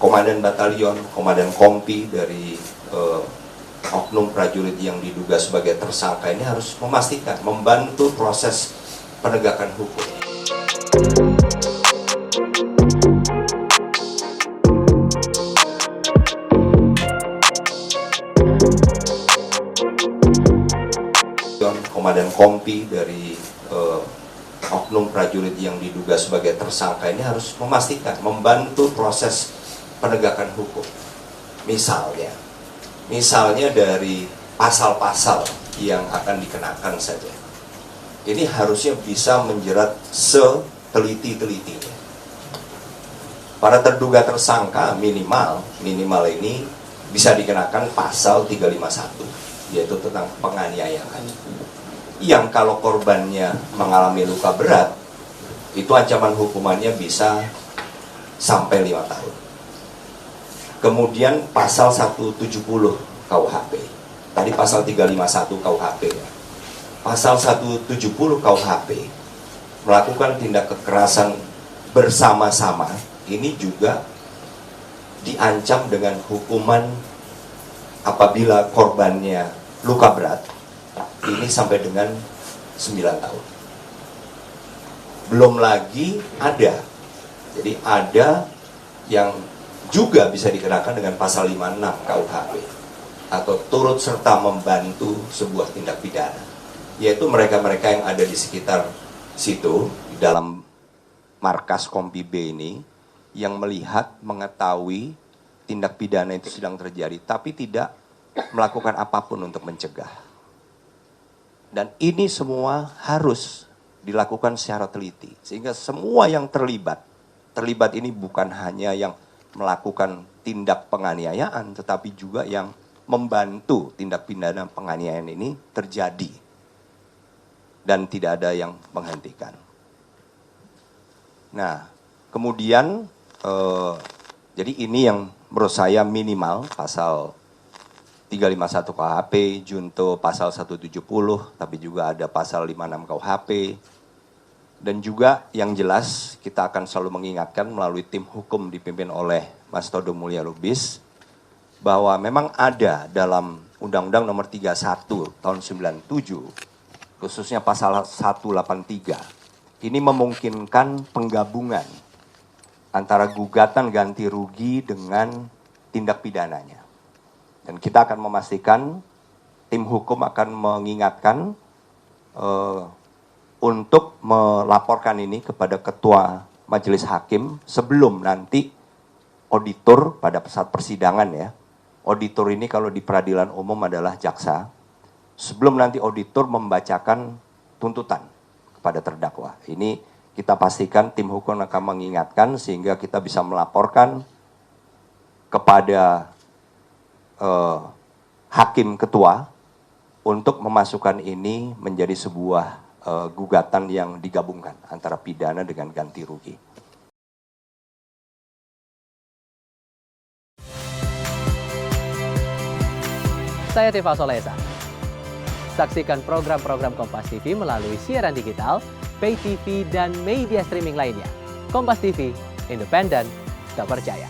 komandan batalion, komandan kompi dari oknum prajurit yang diduga sebagai tersangka ini harus memastikan, membantu proses penegakan hukum. Komandan kompi dari oknum prajurit yang diduga sebagai tersangka ini harus memastikan, membantu proses penegakan hukum. Misalnya dari pasal-pasal yang akan dikenakan saja. Ini harusnya bisa menjerat seteliti-telitinya. Para terduga tersangka minimal ini bisa dikenakan pasal 351, yaitu tentang penganiayaan. Yang kalau korbannya mengalami luka berat, itu ancaman hukumannya bisa sampai 5 tahun. Kemudian pasal 170 KUHP. Tadi pasal 351 KUHP ya. Pasal 170 KUHP melakukan tindak kekerasan bersama-sama, ini juga diancam dengan hukuman apabila korbannya luka berat, ini sampai dengan 9 tahun. Belum lagi jadi ada yang juga bisa dikenakan dengan pasal 56 KUHP, atau turut serta membantu sebuah tindak pidana, yaitu mereka-mereka yang ada di sekitar situ, di dalam markas Kompi B ini, yang melihat, mengetahui tindak pidana itu sedang terjadi, tapi tidak melakukan apapun untuk mencegah. Dan ini semua harus dilakukan secara teliti, sehingga semua yang terlibat ini bukan hanya yang melakukan tindak penganiayaan, tetapi juga yang membantu tindak pidana penganiayaan ini terjadi dan tidak ada yang menghentikan. Nah, kemudian jadi ini yang menurut saya minimal pasal 351 KUHP, junto pasal 170, tapi juga ada pasal 56 KUHP. Dan juga yang jelas kita akan selalu mengingatkan melalui tim hukum dipimpin oleh Mas Todo Mulya Lubis, bahwa memang ada dalam Undang-Undang Nomor 31 tahun 97, khususnya pasal 183, ini memungkinkan penggabungan antara gugatan ganti rugi dengan tindak pidananya. Dan kita akan memastikan, tim hukum akan mengingatkan untuk melaporkan ini kepada Ketua Majelis Hakim sebelum nanti auditor pada saat persidangan ya. Auditor ini kalau di peradilan umum adalah jaksa. Sebelum nanti auditor membacakan tuntutan kepada terdakwa. Ini kita pastikan tim hukum akan mengingatkan sehingga kita bisa melaporkan kepada hakim ketua untuk memasukkan ini menjadi sebuah gugatan yang digabungkan antara pidana dengan ganti rugi. Saya Tifa Solesa. Saksikan program-program Kompas TV melalui siaran digital, pay TV, dan media streaming lainnya. Kompas TV, independen, terpercaya.